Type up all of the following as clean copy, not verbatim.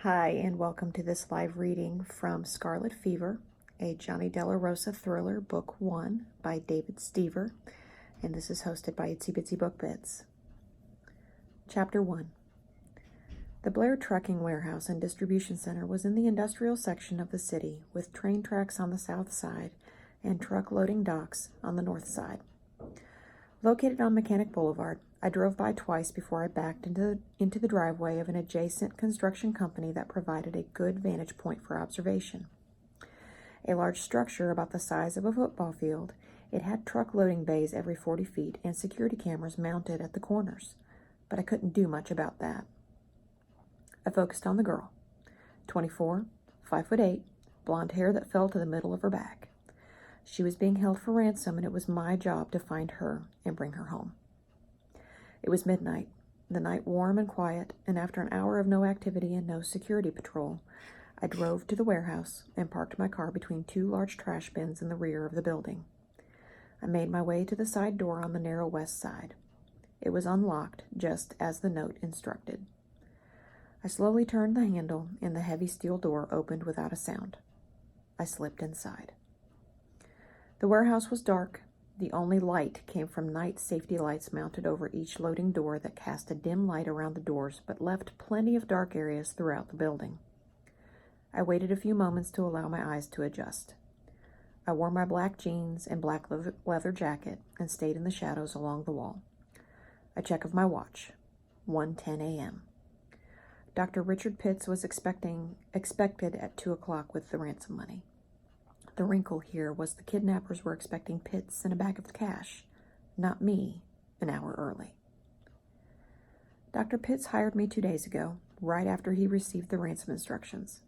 Hi, and welcome to this live reading from Scarlet Fever, a Johnny Delarosa thriller, Book 1 by David Stever, and this is hosted by Itsy Bitsy Book Bits. Chapter 1. The Blair Trucking Warehouse and Distribution Center was in the industrial section of the city, with train tracks on the south side and truck loading docks on the north side. Located on Mechanic Boulevard, I drove by twice before I backed into the driveway of an adjacent construction company that provided a good vantage point for observation. A large structure about the size of a football field, it had truck loading bays every 40 feet and security cameras mounted at the corners, but I couldn't do much about that. I focused on the girl. 24, 5'8", blonde hair that fell to the middle of her back. She was being held for ransom, and it was my job to find her and bring her home. It was midnight, the night warm and quiet, and after an hour of no activity and no security patrol, I drove to the warehouse and parked my car between two large trash bins in the rear of the building. I made my way to the side door on the narrow west side. It was unlocked, just as the note instructed. I slowly turned the handle, and the heavy steel door opened without a sound. I slipped inside. The warehouse was dark. The only light came from night safety lights mounted over each loading door that cast a dim light around the doors but left plenty of dark areas throughout the building. I waited a few moments to allow my eyes to adjust. I wore my black jeans and black leather jacket and stayed in the shadows along the wall. A check of my watch, 1:10 a.m. Dr. Richard Pitts was expected at 2 o'clock with the ransom money. The wrinkle here was the kidnappers were expecting Pitts and a bag of cash, not me, an hour early. Dr. Pitts hired me 2 days ago, right after he received the ransom instructions.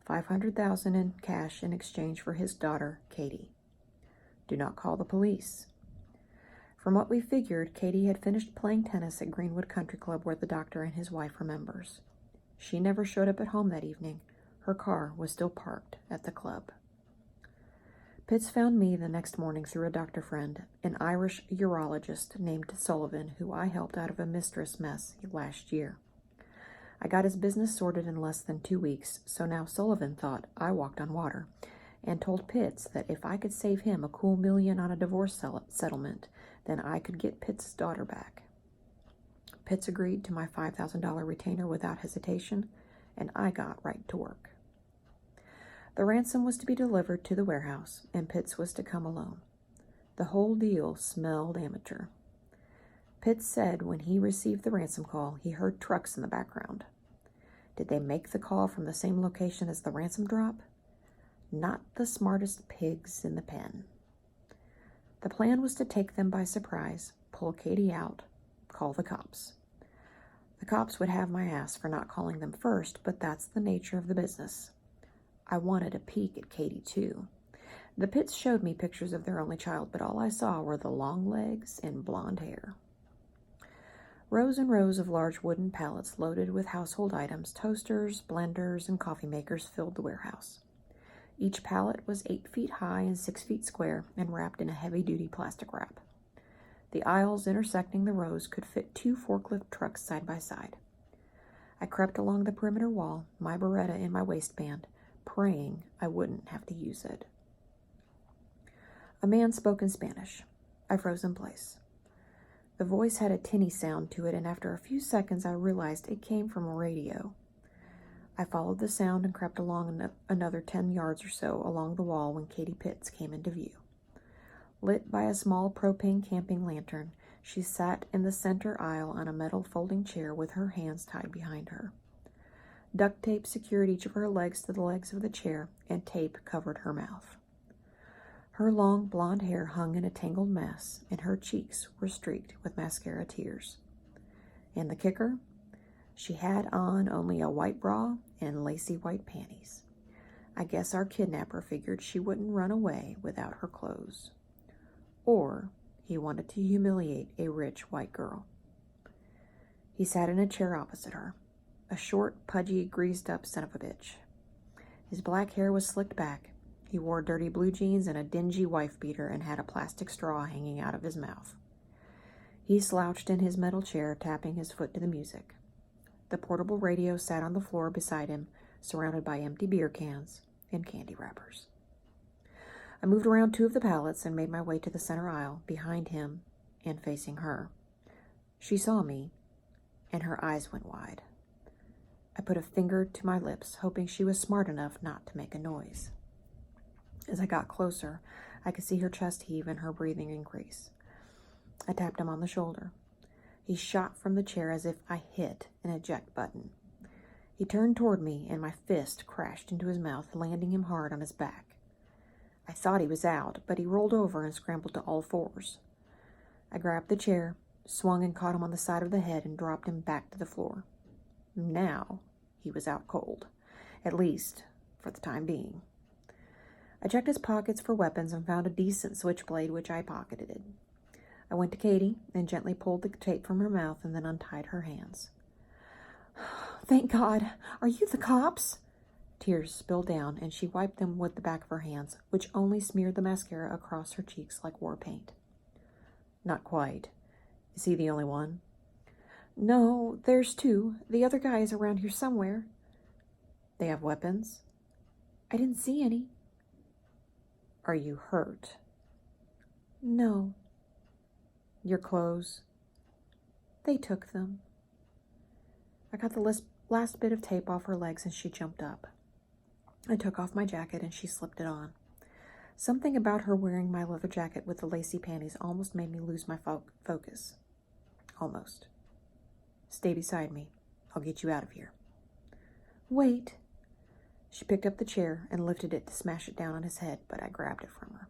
$500,000 in cash in exchange for his daughter, Katie. Do not call the police. From what we figured, Katie had finished playing tennis at Greenwood Country Club, where the doctor and his wife were members. She never showed up at home that evening. Her car was still parked at the club. Pitts found me the next morning through a doctor friend, an Irish urologist named Sullivan, who I helped out of a mistress mess last year. I got his business sorted in less than 2 weeks, so now Sullivan thought I walked on water, and told Pitts that if I could save him a cool $1 million on a divorce settlement, then I could get Pitts' daughter back. Pitts agreed to my $5,000 retainer without hesitation, and I got right to work. The ransom was to be delivered to the warehouse, and Pitts was to come alone. The whole deal smelled amateur. Pitts said when he received the ransom call, he heard trucks in the background. Did they make the call from the same location as the ransom drop? Not the smartest pigs in the pen. The plan was to take them by surprise, pull Katie out, call the cops. The cops would have my ass for not calling them first, but that's the nature of the business. I wanted a peek at Katie, too. The Pitts showed me pictures of their only child, but all I saw were the long legs and blonde hair. Rows and rows of large wooden pallets loaded with household items, toasters, blenders, and coffee makers filled the warehouse. Each pallet was 8 feet high and 6 feet square and wrapped in a heavy-duty plastic wrap. The aisles intersecting the rows could fit 2 forklift trucks side by side. I crept along the perimeter wall, my Beretta in my waistband, praying I wouldn't have to use it. A man spoke in Spanish. I froze in place. The voice had a tinny sound to it, and after a few seconds I realized it came from a radio. I followed the sound and crept along another 10 yards or so along the wall when Katie Pitts came into view. Lit by a small propane camping lantern, she sat in the center aisle on a metal folding chair with her hands tied behind her. Duct tape secured each of her legs to the legs of the chair, and tape covered her mouth. Her long blonde hair hung in a tangled mess, and her cheeks were streaked with mascara tears. And the kicker? She had on only a white bra and lacy white panties. I guess our kidnapper figured she wouldn't run away without her clothes. Or he wanted to humiliate a rich white girl. He sat in a chair opposite her. A short, pudgy, greased-up son of a bitch. His black hair was slicked back. He wore dirty blue jeans and a dingy wife-beater and had a plastic straw hanging out of his mouth. He slouched in his metal chair, tapping his foot to the music. The portable radio sat on the floor beside him, surrounded by empty beer cans and candy wrappers. I moved around 2 of the pallets and made my way to the center aisle, behind him and facing her. She saw me, and her eyes went wide. I put a finger to my lips, hoping she was smart enough not to make a noise. As I got closer, I could see her chest heave and her breathing increase. I tapped him on the shoulder. He shot from the chair as if I hit an eject button. He turned toward me, and my fist crashed into his mouth, landing him hard on his back. I thought he was out, but he rolled over and scrambled to all fours. I grabbed the chair, swung and caught him on the side of the head, and dropped him back to the floor. Now he was out cold, at least for the time being. I checked his pockets for weapons and found a decent switchblade, which I pocketed. I went to Katie and gently pulled the tape from her mouth and then untied her hands. "Thank God! Are you the cops?" Tears spilled down, and she wiped them with the back of her hands, which only smeared the mascara across her cheeks like war paint. "Not quite. Is he the only one?" "No, there's 2. The other guy is around here somewhere." "They have weapons?" "I didn't see any." "Are you hurt?" "No." "Your clothes?" "They took them." I got the last bit of tape off her legs, and she jumped up. I took off my jacket, and she slipped it on. Something about her wearing my leather jacket with the lacy panties almost made me lose my focus. Almost. "Stay beside me. I'll get you out of here." "Wait." She picked up the chair and lifted it to smash it down on his head, but I grabbed it from her.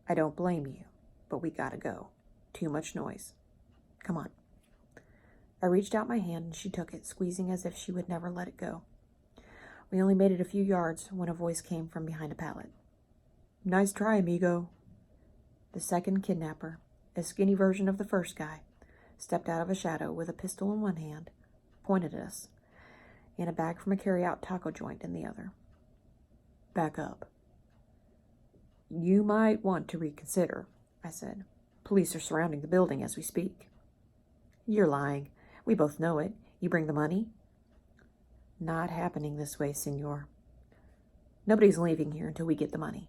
"I don't blame you, but we gotta go. Too much noise. Come on." I reached out my hand and she took it, squeezing as if she would never let it go. We only made it a few yards when a voice came from behind a pallet. "Nice try, amigo." The second kidnapper, a skinny version of the first guy, stepped out of a shadow with a pistol in one hand, pointed at us, and a bag from a carry-out taco joint in the other. "Back up." "You might want to reconsider," I said. "Police are surrounding the building as we speak." "You're lying. We both know it. You bring the money?" "Not happening this way, senor. Nobody's leaving here until we get the money."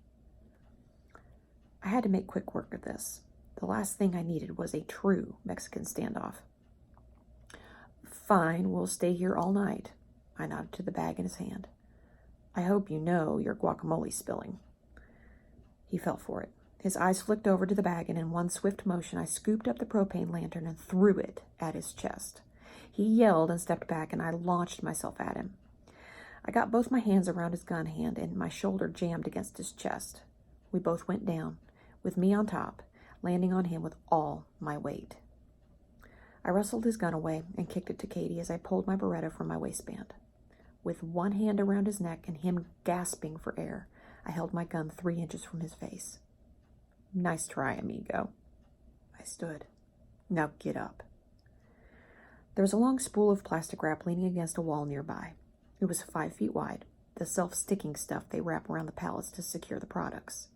I had to make quick work of this. The last thing I needed was a true Mexican standoff. "Fine, we'll stay here all night." I nodded to the bag in his hand. "I hope you know your guacamole's spilling." He fell for it. His eyes flicked over to the bag, and in one swift motion, I scooped up the propane lantern and threw it at his chest. He yelled and stepped back, and I launched myself at him. I got both my hands around his gun hand, and my shoulder jammed against his chest. We both went down, with me on top, landing on him with all my weight. I wrestled his gun away and kicked it to Katie as I pulled my Beretta from my waistband. With one hand around his neck and him gasping for air, I held my gun 3 inches from his face. "Nice try, amigo." I stood. "Now get up." There was a long spool of plastic wrap leaning against a wall nearby. It was 5 feet wide, the self-sticking stuff they wrap around the pallets to secure the products.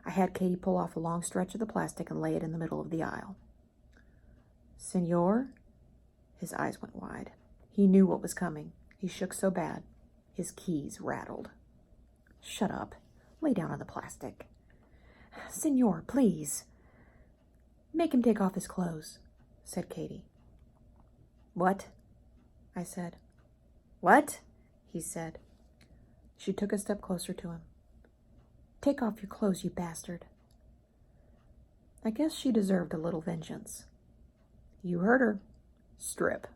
I had Katie pull off a long stretch of the plastic and lay it in the middle of the aisle. "Senor?" His eyes went wide. He knew what was coming. He shook so bad, his keys rattled. "Shut up. Lay down on the plastic." "Senor, please." "Make him take off his clothes," said Katie. "What?" I said. "What?" he said. She took a step closer to him. "Take off your clothes, you bastard." I guess she deserved a little vengeance. "You heard her. Strip."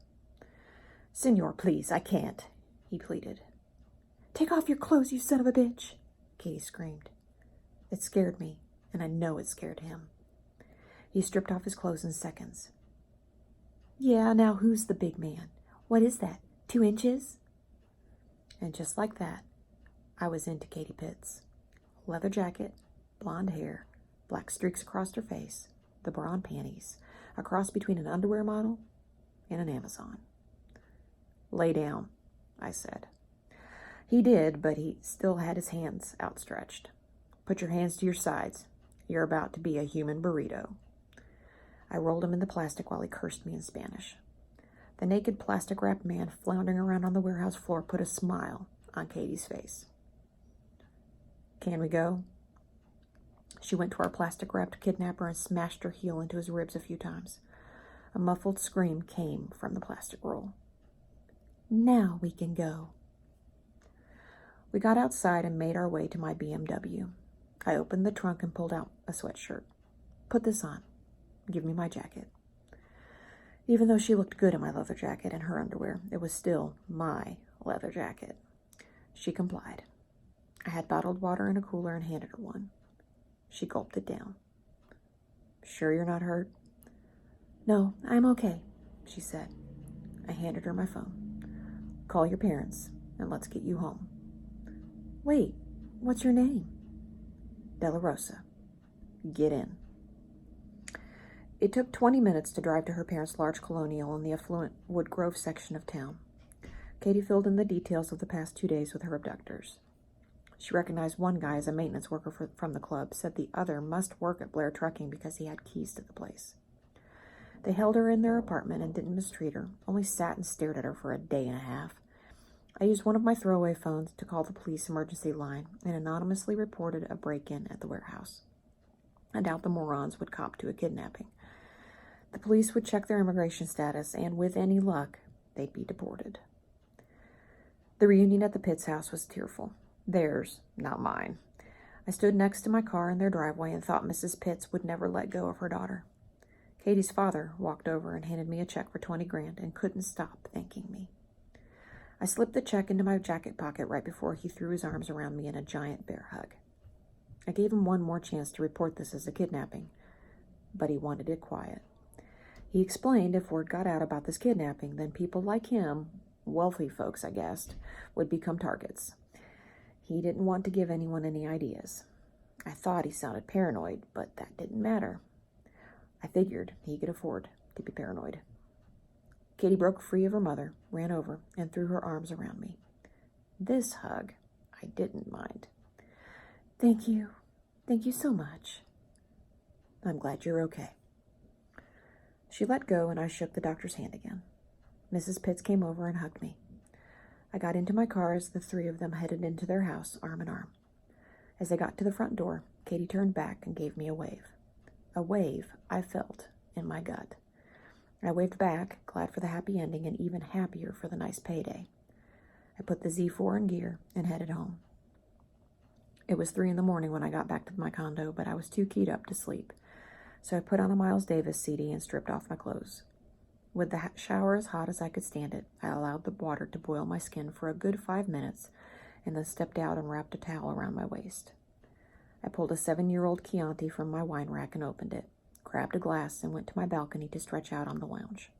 "Senor, please, I can't," he pleaded. "Take off your clothes, you son of a bitch," Katie screamed. It scared me, and I know it scared him. He stripped off his clothes in seconds. "Yeah, now who's the big man? What is that, 2 inches?" And just like that, I was into Katie Pitts. Leather jacket, blonde hair, black streaks across her face, the bra and panties, a cross between an underwear model and an Amazon. "Lay down," I said. He did, but he still had his hands outstretched. "Put your hands to your sides. You're about to be a human burrito." I rolled him in the plastic while he cursed me in Spanish. The naked plastic-wrapped man floundering around on the warehouse floor put a smile on Katie's face. "Can we go?" She went to our plastic-wrapped kidnapper and smashed her heel into his ribs a few times. A muffled scream came from the plastic roll. "Now we can go." We got outside and made our way to my BMW. I opened the trunk and pulled out a sweatshirt. "Put this on. Give me my jacket." Even though she looked good in my leather jacket and her underwear, it was still my leather jacket. She complied. I had bottled water in a cooler and handed her one. She gulped it down. "Sure you're not hurt?" "No, I'm okay," she said. I handed her my phone. "Call your parents and let's get you home." "Wait, what's your name?" "Delarosa. Get in." It took 20 minutes to drive to her parents' large colonial in the affluent Wood Grove section of town. Katie filled in the details of the past 2 days with her abductors. She recognized one guy as a maintenance worker from the club, said the other must work at Blair Trucking because he had keys to the place. They held her in their apartment and didn't mistreat her, only sat and stared at her for a day and a half. I used one of my throwaway phones to call the police emergency line and anonymously reported a break-in at the warehouse. I doubt the morons would cop to a kidnapping. The police would check their immigration status, and with any luck, they'd be deported. The reunion at the Pitts house was tearful. Theirs, not mine. I stood next to my car in their driveway and thought Mrs. Pitts would never let go of her daughter. Katie's father walked over and handed me a check for $20,000 and couldn't stop thanking me. I slipped the check into my jacket pocket right before he threw his arms around me in a giant bear hug. I gave him one more chance to report this as a kidnapping, but he wanted it quiet. He explained if word got out about this kidnapping, then people like him, wealthy folks I guessed, would become targets. He didn't want to give anyone any ideas. I thought he sounded paranoid, but that didn't matter. I figured he could afford to be paranoid. Katie broke free of her mother, ran over, and threw her arms around me. This hug I didn't mind. "Thank you. Thank you so much." "I'm glad you're okay." She let go, and I shook the doctor's hand again. Mrs. Pitts came over and hugged me. I got into my car as the three of them headed into their house, arm in arm. As they got to the front door, Katie turned back and gave me a wave. A wave I felt in my gut. I waved back, glad for the happy ending and even happier for the nice payday. I put the Z4 in gear and headed home. It was 3 a.m. when I got back to my condo, but I was too keyed up to sleep. So I put on a Miles Davis CD and stripped off my clothes. With the shower as hot as I could stand it, I allowed the water to boil my skin for a good 5 minutes and then stepped out and wrapped a towel around my waist. I pulled a 7-year-old Chianti from my wine rack and opened it, grabbed a glass, and went to my balcony to stretch out on the lounge.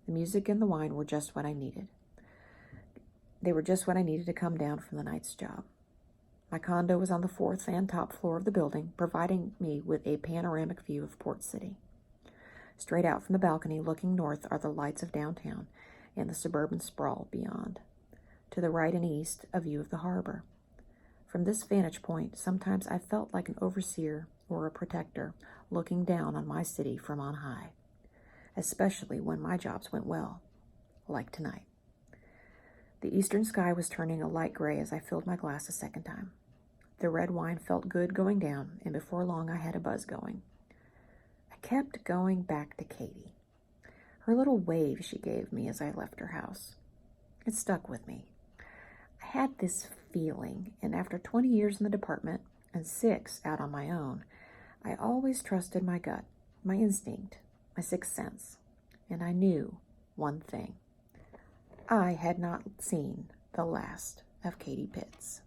The music and the wine were just what I needed. They were just what I needed to come down from the night's job. My condo was on the 4th and top floor of the building, providing me with a panoramic view of Port City. Straight out from the balcony, looking north, are the lights of downtown and the suburban sprawl beyond. To the right and east, a view of the harbor. From this vantage point, sometimes I felt like an overseer or a protector looking down on my city from on high, especially when my jobs went well, like tonight. The eastern sky was turning a light gray as I filled my glass a second time. The red wine felt good going down, and before long I had a buzz going. I kept going back to Katie. Her little wave she gave me as I left her house. It stuck with me. I had this feeling, and after 20 years in the department and 6 out on my own, I always trusted my gut, my instinct, my sixth sense, and I knew one thing. I had not seen the last of Katie Pitts.